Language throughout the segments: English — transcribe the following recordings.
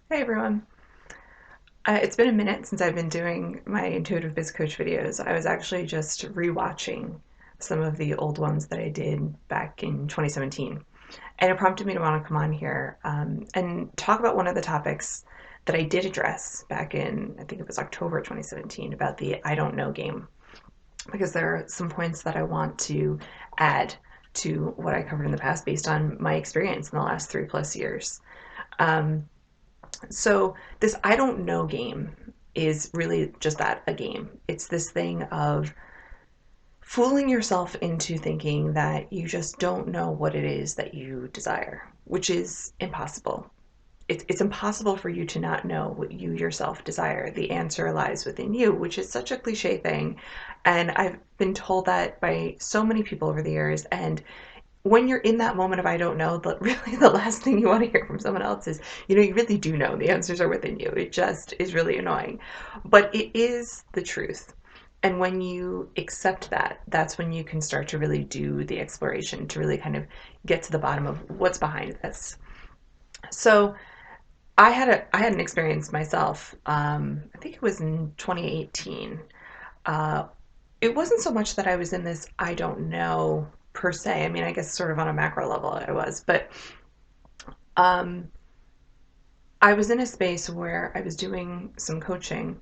Hey everyone. It's been a minute since I've been doing my Intuitive Biz Coach videos. I was actually just rewatching some of the old ones that I did back in 2017. And it prompted me to want to come on here and talk about one of the topics that I did address back in, I think it was October 2017, about the I don't know game. Because there are some points that I want to add to what I covered in the past based on my experience in the last 3+ years. Um, So this I don't know game is really just that, a game. It's this thing of fooling yourself into thinking that you just don't know what it is that you desire, which is impossible. It's impossible for you to not know what you yourself desire. The answer lies within you, which is such a cliche thing. And I've been told that by so many people over the years. And when you're in that moment of I don't know, but really the last thing you want to hear from someone else is, you really do know the answers are within you. It just is really annoying. But it is the truth. And when you accept that, that's when you can start to really do the exploration to really kind of get to the bottom of what's behind this. So I had an experience myself. I think it was in 2018. Uh, it wasn't so much that I was in this I don't know per se. I mean, I guess sort of on a macro level I was, but um, I was in a space where I was doing some coaching,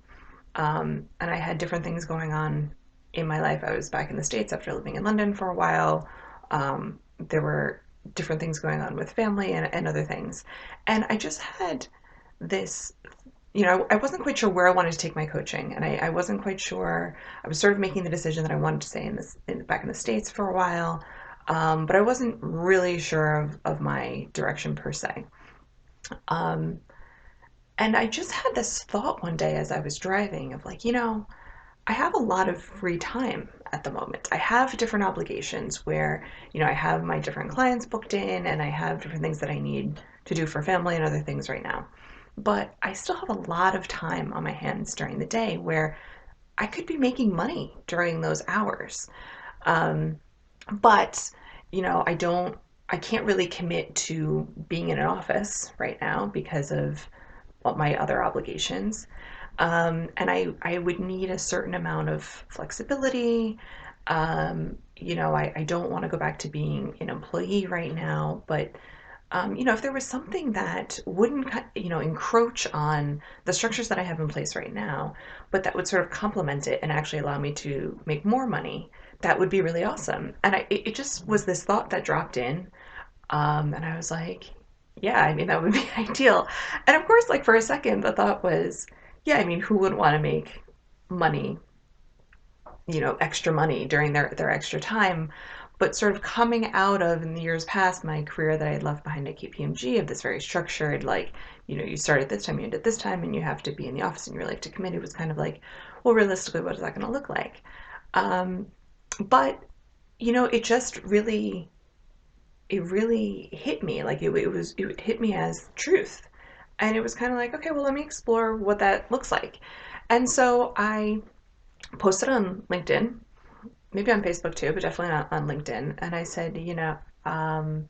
and I had different things going on in my life. I was back in the States after living in London for a while. There were different things going on with family and other things. And I just had this, I wasn't quite sure where I wanted to take my coaching, and I wasn't quite sure. I was sort of making the decision that I wanted to stay back in the States for a while, but I wasn't really sure of my direction per se. Um, and I just had this thought one day as I was driving of like, I have a lot of free time at the moment. I have different obligations where, I have my different clients booked in and I have different things that I need to do for family and other things right now. But I still have a lot of time on my hands during the day where I could be making money during those hours. Um, but, I can't really commit to being in an office right now because of my other obligations. And I would need a certain amount of flexibility. I don't want to go back to being an employee right now, but if there was something that wouldn't, encroach on the structures that I have in place right now, but that would sort of complement it and actually allow me to make more money, that would be really awesome. And it just was this thought that dropped in. And I was like, yeah, I mean, that would be ideal. And of course, like for a second, the thought was, yeah, I mean, who wouldn't want to make money, extra money during their extra time? But sort of coming out of in the years past my career that I had left behind at KPMG of this very structured, like, you start at this time, you end at this time, and you have to be in the office and you're like to commit. It was kind of like, well, realistically, what is that going to look like? Um, but it just really hit me like it hit me as truth, and it was kind of like, okay, well, let me explore what that looks like. And so I posted on LinkedIn, maybe on Facebook too, but definitely not on LinkedIn, and I said, um,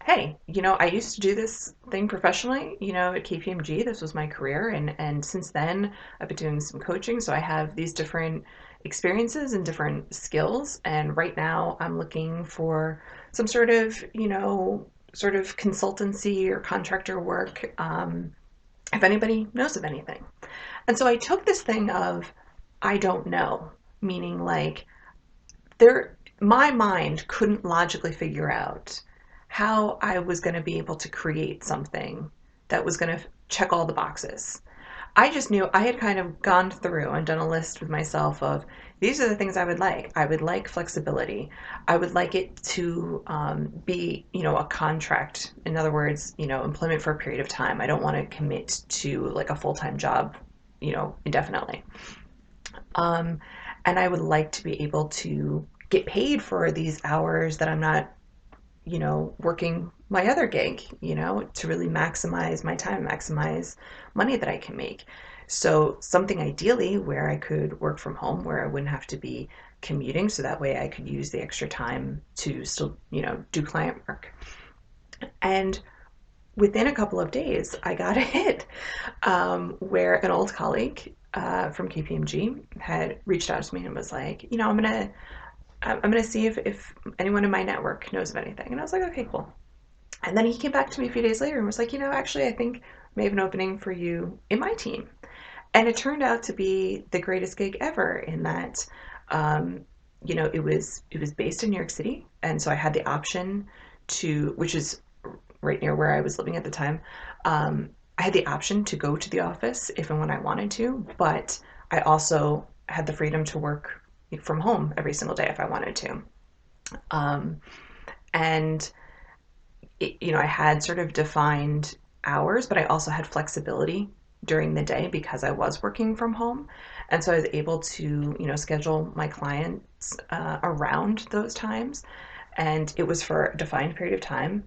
hey, I used to do this thing professionally, at KPMG. This was my career, and since then I've been doing some coaching, so I have these different experiences and different skills, and right now I'm looking for some sort of consultancy or contractor work, if anybody knows of anything. And so I took this thing of I don't know, meaning like my mind couldn't logically figure out how I was going to be able to create something that was going to check all the boxes. I just knew I had kind of gone through and done a list with myself of these are the things I would like. I would like flexibility. I would like it to be, a contract. In other words, employment for a period of time. I don't want to commit to like a full time job, indefinitely. Um, and I would like to be able to get paid for these hours that I'm not, working my other gig, to really maximize my time, maximize money that I can make. So something ideally where I could work from home, where I wouldn't have to be commuting, so that way I could use the extra time to still, do client work. And within a couple of days, I got a hit where an old colleague from KPMG had reached out to me and was like, I'm gonna see if anyone in my network knows of anything. And I was like, okay, cool. And then he came back to me a few days later and was like, actually, I think we have an opening for you in my team. And it turned out to be the greatest gig ever in that, um, it was based in New York City, and so I had the option to, which is right near where I was living at the time. I had the option to go to the office if and when I wanted to, but I also had the freedom to work from home every single day if I wanted to. Um, and I had sort of defined hours, but I also had flexibility during the day because I was working from home. And so I was able to, schedule my clients around those times. And it was for a defined period of time.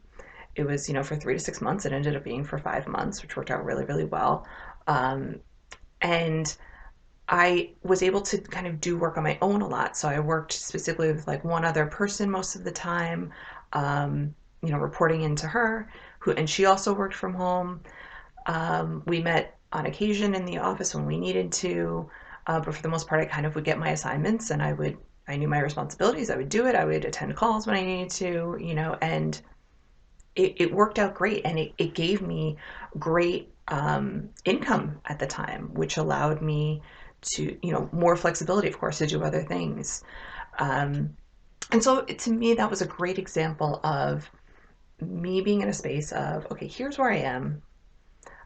It was, for 3 to 6 months. It ended up being for 5 months, which worked out really, really well. Um, and I was able to kind of do work on my own a lot. So I worked specifically with like one other person most of the time, reporting into her, and she also worked from home. We met on occasion in the office when we needed to, but for the most part, I kind of would get my assignments and I knew my responsibilities. I would do it. I would attend calls when I needed to, and it worked out great. And it gave me great income at the time, which allowed me to, more flexibility, of course, to do other things. Um, and so to me, that was a great example of me being in a space of, okay, here's where I am.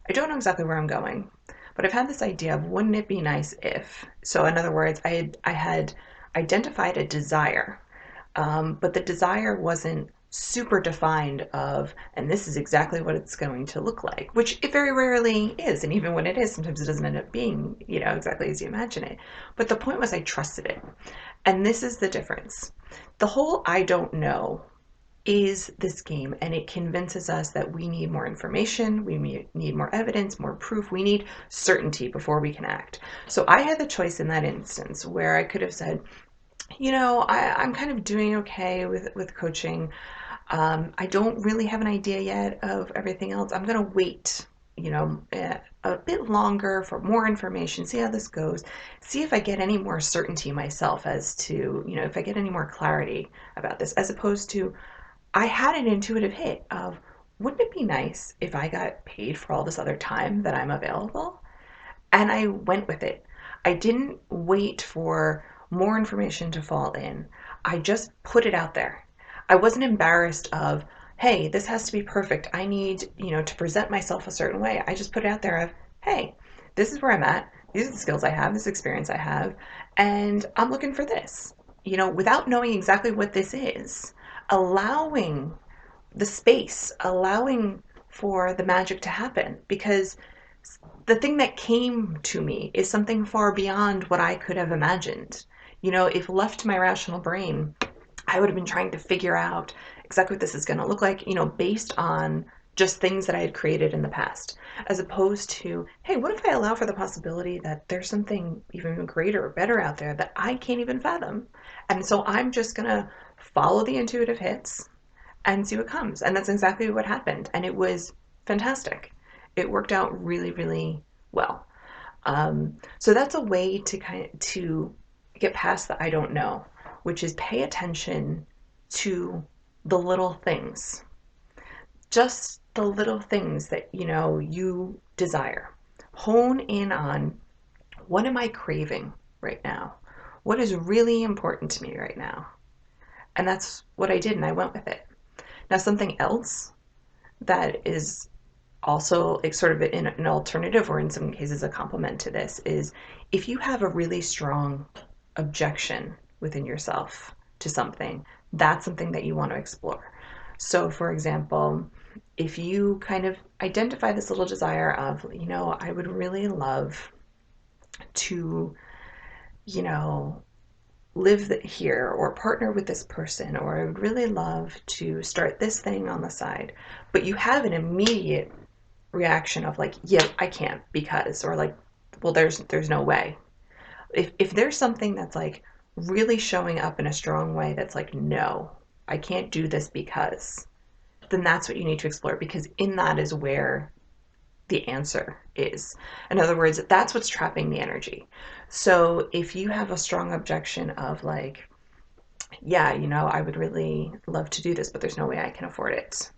I don't know exactly where I'm going, but I've had this idea of wouldn't it be nice if. So in other words, I had identified a desire, but the desire wasn't super defined of, and this is exactly what it's going to look like, which it very rarely is. And even when it is, sometimes it doesn't end up being, exactly as you imagine it. But the point was I trusted it. And this is the difference. The whole I don't know is this game, and it convinces us that we need more information, we need more evidence, more proof, we need certainty before we can act. So I had the choice in that instance where I could have said, I'm kind of doing okay with coaching. I don't really have an idea yet of everything else. I'm going to wait, a bit longer for more information, see how this goes, see if I get any more certainty myself as to, if I get any more clarity about this, as opposed to, I had an intuitive hit of, wouldn't it be nice if I got paid for all this other time that I'm available? And I went with it. I didn't wait for more information to fall in. I just put it out there. I wasn't embarrassed of, hey, this has to be perfect. I need, to present myself a certain way. I just put it out there of, hey, this is where I'm at. These are the skills I have, this experience I have, and I'm looking for this. Without knowing exactly what this is, allowing the space, allowing for the magic to happen, because the thing that came to me is something far beyond what I could have imagined. If left to my rational brain, I would have been trying to figure out exactly what this is going to look like, based on just things that I had created in the past, as opposed to, hey, what if I allow for the possibility that there's something even greater or better out there that I can't even fathom? And so I'm just going to follow the intuitive hits and see what comes. And that's exactly what happened. And it was fantastic. It worked out really, really well. So that's a way to get past the I don't know, which is pay attention to the little things, just the little things that you desire. Hone in on, what am I craving right now? What is really important to me right now? And that's what I did, and I went with it. Now, something else that is also like sort of an alternative, or in some cases a complement to this, is if you have a really strong objection within yourself to something, that's something that you want to explore. So for example, if you kind of identify this little desire of, I would really love to, you know, live here or partner with this person, or I would really love to start this thing on the side, but you have an immediate reaction of like, yeah, I can't because, or like, well, there's no way. If there's something that's like really showing up in a strong way that's like, no, I can't do this because, then that's what you need to explore, because in that is where the answer is. In other words, that's what's trapping the energy. So if you have a strong objection of like, yeah, I would really love to do this, but there's no way I can afford it.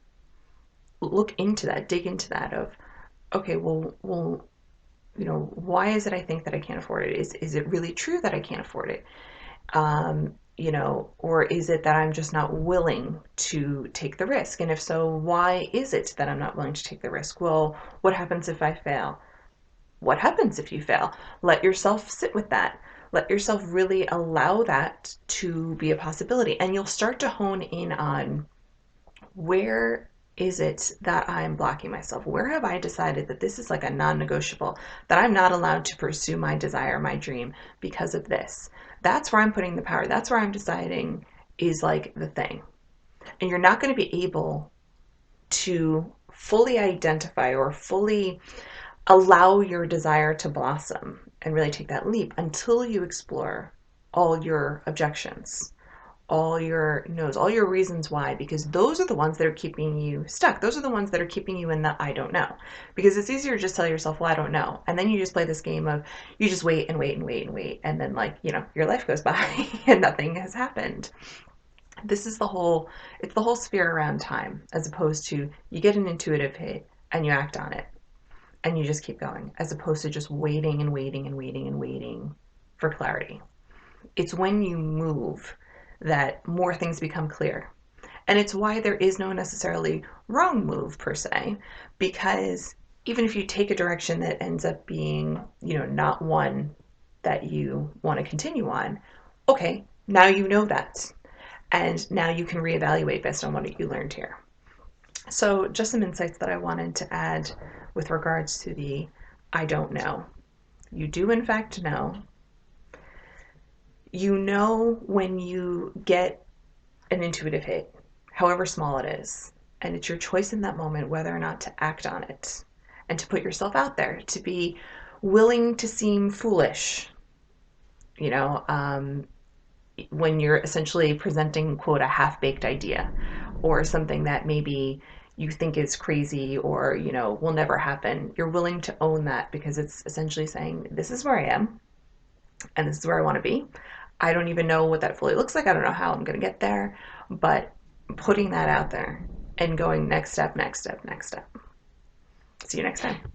Look into that, dig into that of, okay, well, why is it I think that I can't afford it? Is it really true that I can't afford it? Or is it that I'm just not willing to take the risk? And if so, why is it that I'm not willing to take the risk? Well, what happens if I fail? What happens if you fail? Let yourself sit with that. Let yourself really allow that to be a possibility. And you'll start to hone in on, where is it that I'm blocking myself? Where have I decided that this is like a non negotiable, that I'm not allowed to pursue my desire, my dream because of this? That's where I'm putting the power. That's where I'm deciding is like the thing. And you're not going to be able to fully identify or fully allow your desire to blossom and really take that leap until you explore all your objections, all your no's, all your reasons why, because those are the ones that are keeping you stuck. Those are the ones that are keeping you in the I don't know. Because it's easier to just tell yourself, well, I don't know. And then you just play this game of, you just wait and wait and wait and wait. And then, like, your life goes by and nothing has happened. This is it's the whole sphere around time, as opposed to you get an intuitive hit and you act on it and you just keep going, as opposed to just waiting and waiting and waiting and waiting for clarity. It's when you move that more things become clear. And it's why there is no necessarily wrong move per se, because even if you take a direction that ends up being, not one that you want to continue on, okay, now you know that. And now you can reevaluate based on what you learned here. So, just some insights that I wanted to add with regards to the I don't know. You do, in fact, know. You know when you get an intuitive hit, however small it is, and it's your choice in that moment whether or not to act on it and to put yourself out there, to be willing to seem foolish, you know, um, when you're essentially presenting, quote, a half baked idea or something that maybe you think is crazy or, will never happen. You're willing to own that because it's essentially saying, this is where I am and this is where I want to be. I don't even know what that fully looks like. I don't know how I'm going to get there, but putting that out there and going next step, next step, next step. See you next time.